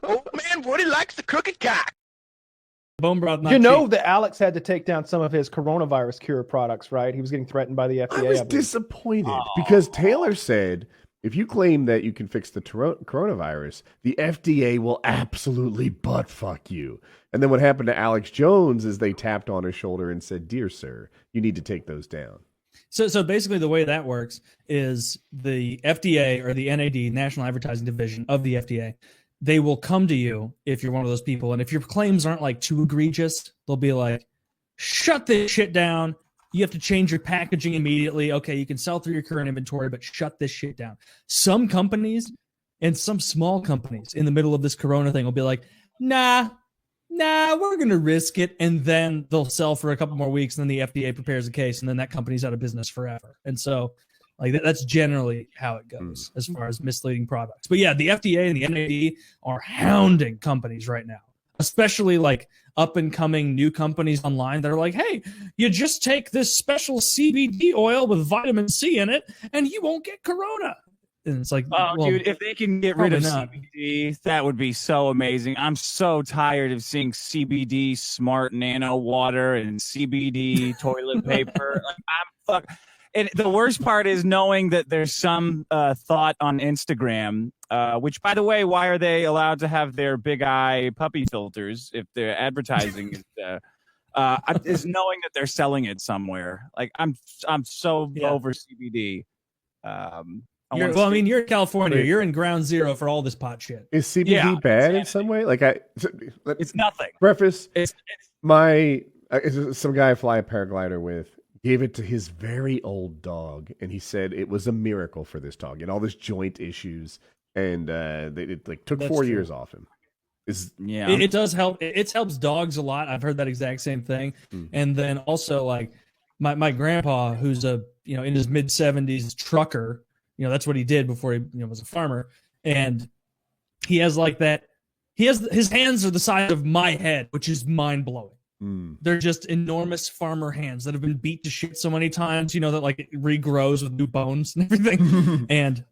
Old man Woody likes the crooked cock. Bone broth, not You know cheap. that Alex had to take down some of his coronavirus cure products, right? He was getting threatened by the FDA. I was I believe. disappointed because Taylor said, if you claim that you can fix the coronavirus, the FDA will absolutely butt fuck you. And then what happened to Alex Jones is they tapped on his shoulder and said, "Dear sir, you need to take those down." So basically the way that works is the FDA or the NAD, National Advertising Division of the FDA, they will come to you if you're one of those people. And if your claims aren't like too egregious, they'll be like, shut this shit down. You have to change your packaging immediately. Okay, you can sell through your current inventory, but shut this shit down. Some companies and some small companies in the middle of this corona thing will be like, nah, we're going to risk it. And then they'll sell for a couple more weeks. And then the FDA prepares a case and then that company's out of business forever. And so like that's generally how it goes as far as misleading products. But yeah, the FDA and the NAD are hounding companies right now, especially like up and coming new companies online that are like, hey, you just take this special CBD oil with vitamin C in it and you won't get corona. And it's like, oh, well, dude, if they can get rid of CBD, that would be so amazing. I'm so tired of seeing CBD smart nano water and CBD toilet paper. Like, I'm fuck. And the worst part is knowing that there's some thought on Instagram, which, by the way, why are they allowed to have their big eye puppy filters if their advertising is knowing that they're selling it somewhere? Like, I'm so over CBD. I mean, you're in California. Wait. You're in ground zero for all this pot shit. Is CBD bad in some way? Like, it's nothing. Preface: some guy I fly a paraglider with gave it to his very old dog, and he said it was a miracle for this dog and all this joint issues, and it like took 4 years off him. It does help. It helps dogs a lot. I've heard that exact same thing. And then also like my grandpa, who's in his mid-70s trucker. That's what he did before he was a farmer. And he has like that. His hands are the size of my head, which is mind blowing. They're just enormous farmer hands that have been beat to shit so many times, that like it regrows with new bones and everything. And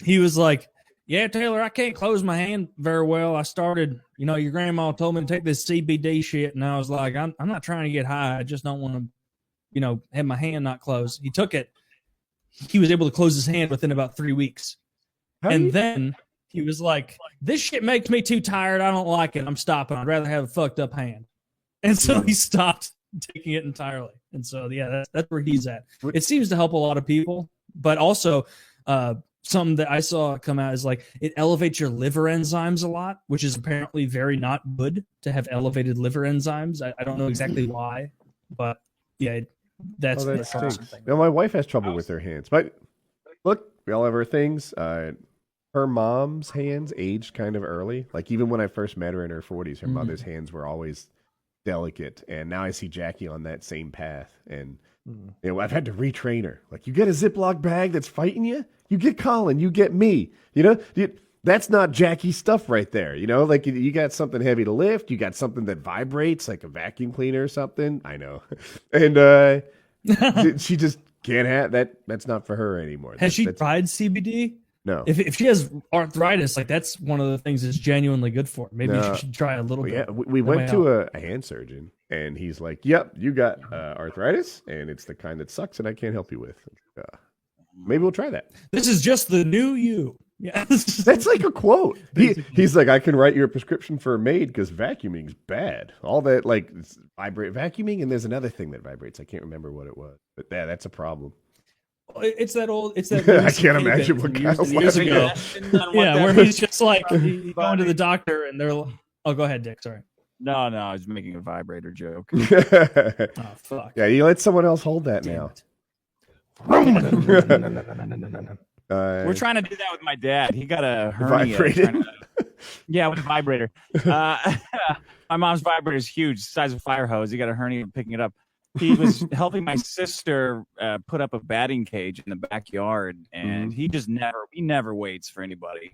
he was like, yeah, Taylor, I can't close my hand very well. I started, your grandma told me to take this CBD shit. And I was like, I'm not trying to get high. I just don't want to, have my hand not closed. He took it. He was able to close his hand within about 3 weeks. Then he was like, this shit makes me too tired. I don't like it. I'm stopping. I'd rather have a fucked up hand. And so he stopped taking it entirely. And so, yeah, that's where he's at. It seems to help a lot of people. But also, something that I saw come out is like it elevates your liver enzymes a lot, which is apparently very not good to have elevated liver enzymes. I don't know exactly why. But, yeah, that's thing. My wife has trouble with her hands. But look, we all have our things. Her mom's hands aged kind of early. Like even when I first met her in her 40s, her mother's hands were always delicate. And now I see Jackie on that same path. And I've had to retrain her. Like, you get a Ziploc bag that's fighting you, you get Colin, you get me. That's not Jackie stuff right there. Like you got something heavy to lift, you got something that vibrates like a vacuum cleaner or something. I know. And she just can't have that. That's not for her anymore. Has she tried CBD? No. If she has arthritis, like that's one of the things that's genuinely good for her. Maybe she should try a little bit. Yeah, we went to a hand surgeon, and he's like, "Yep, you got arthritis, and it's the kind that sucks, and I can't help you with. Maybe we'll try that." This is just the new you. Yeah, that's like a quote. He's like, "I can write you a prescription for a maid because vacuuming's bad. All that like vibrate vacuuming, and there's another thing that vibrates. I can't remember what it was, but that's a problem." It's that I can't imagine what kind of years ago. Yeah, where he's just like going to the doctor, and they're. Oh, go ahead, Dick. Sorry. No, I was making a vibrator joke. Oh fuck. Yeah, you let someone else hold that now. We're trying to do that with my dad. He got a hernia. Yeah, with a vibrator. My mom's vibrator is huge, the size of a fire hose. He got a hernia picking it up. He was helping my sister put up a batting cage in the backyard, and he never waits for anybody,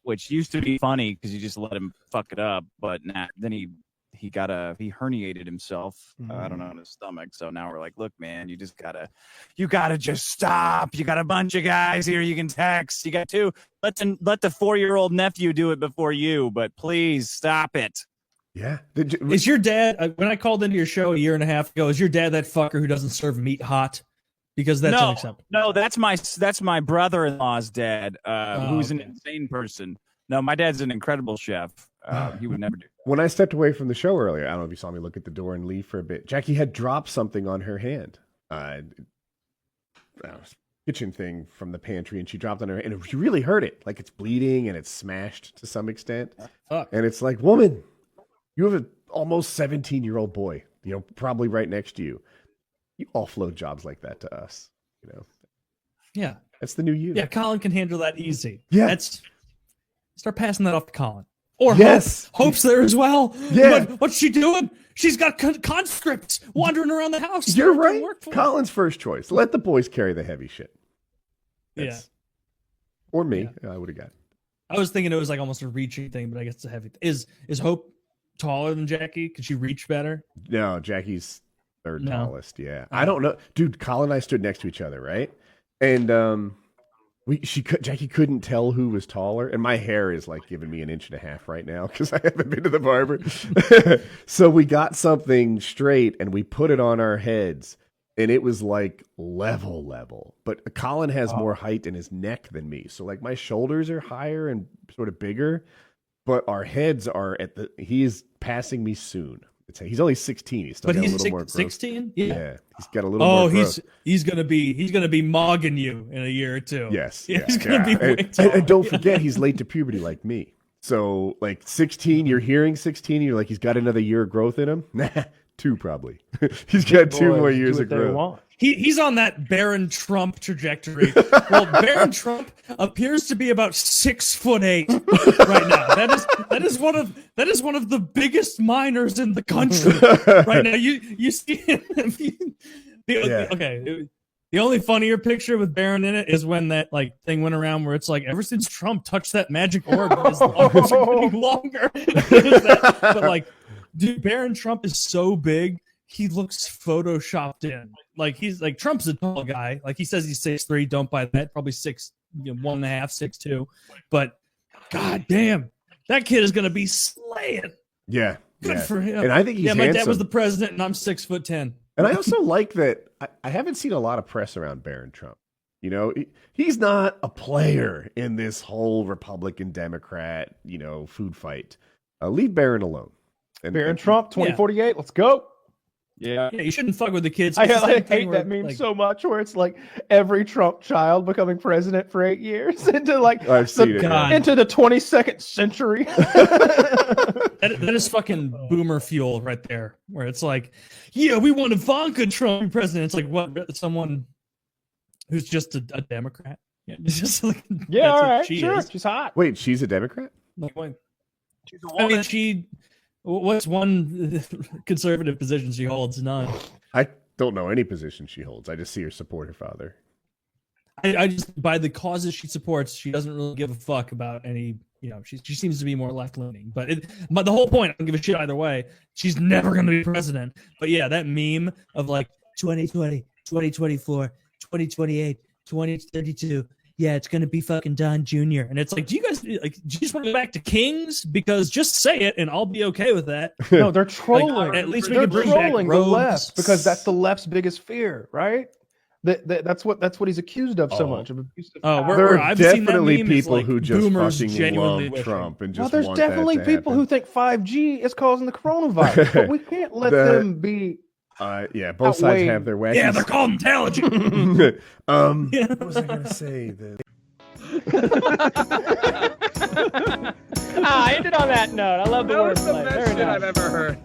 which used to be funny because you just let him fuck it up. But then he herniated himself. I don't know, in his stomach. So now we're like, look, man, you gotta just stop. You got a bunch of guys here you can text. You got to let the 4-year-old nephew do it before you, but please stop it. Yeah. Is your dad, when I called into your show a year and a half ago, is your dad that fucker who doesn't serve meat hot? Because that's unacceptable. No, that's my brother-in-law's dad, who's an insane person. No, my dad's an incredible chef. He would never do that. When I stepped away from the show earlier, I don't know if you saw me look at the door and leave for a bit. Jackie had dropped something on her hand. Kitchen thing from the pantry, and she dropped on her, and she really hurt it. Like, it's bleeding and it's smashed to some extent. And it's like, woman, you have an almost 17-year-old boy, probably right next to you. You offload jobs like that to us, Yeah. That's the new you. Yeah, Colin can handle that easy. Yeah. Start passing that off to Colin. Or Hope's there as well. Yeah. What's she doing? She's got conscripts wandering around the house. You're right. Colin's first choice. Let the boys carry the heavy shit. Or me. I would have got it. I was thinking it was like almost a reaching thing, but I guess it's a heavy thing. Is Hope taller than Jackie? Can she reach better? No, Jackie's third tallest. Yeah. I don't know. Dude, Colin and I stood next to each other, right? And Jackie couldn't tell who was taller, and my hair is like giving me 1.5 inches right now because I haven't been to the barber. So we got something straight and we put it on our heads, and it was like level. But Colin has more height in his neck than me, so like my shoulders are higher and sort of bigger, but our heads are he is passing me soon. He's only 16. He's still got a little more growth. 16? Yeah. He's got a little more growth. He's gonna be mogging you in a year or two. Yes. He's gonna be way taller. And don't forget, he's late to puberty like me. So like 16, you're hearing 16, you're like, he's got another year of growth in him. Nah, 2 probably. He's got 2 more years of growth. He's on that Barron Trump trajectory. Well, Barron Trump appears to be about 6'8" right now. That is one of the biggest miners in the country right now. You see him. Okay. The only funnier picture with Barron in it is when that like thing went around where it's like, ever since Trump touched that magic orb, his arms are getting longer. But like, dude, Barron Trump is so big. He looks photoshopped in. Like he's like Trump's a tall guy. Like he says he's 6'3". Don't buy that. Probably 1.5, 6'2". But god damn, that kid is gonna be slaying. Yeah. Good for him. And I think he's my dad handsome. was the president, and I'm 6'10". And I also like that I haven't seen a lot of press around Barron Trump. He's not a player in this whole Republican Democrat, food fight. Leave Barron alone. Barron Trump 2048. Let's go. Yeah, you shouldn't fuck with the kids. I hate that meme so much, where it's like every Trump child becoming president for 8 years into like into the 22nd century. that is fucking boomer fuel right there, where it's like, yeah, we want Ivanka Trump to be president. It's like, what? Someone who's just a Democrat? Yeah, it's just like, yeah, all right, sure, she's hot. Wait, she's a Democrat? Like, she's a woman. I mean, what's one conservative position she holds? None. I don't know any position she holds. I just see her support her father. I just, by the causes she supports, she doesn't really give a fuck about any, she seems to be more left-leaning. But the whole point, I don't give a shit either way. She's never going to be president. But yeah, that meme of like 2020, 2024, 2028, 2032. Yeah, it's going to be fucking Don Jr. And it's like, do you just want to go back to Kings? Because just say it and I'll be okay with that. No, they're trolling. Like, at least they're we can bring back trolling the left, because that's the left's biggest fear, right? That's what he's accused of so much. There are definitely people who just fucking love Trump and just there's want definitely that to people who think 5G is causing the coronavirus, but we can't let them be. Both sides have their wacky. Yeah, they're called intelligent. What was I going to say? Ended on that note. I love the wordplay. That was the best shit I've ever heard.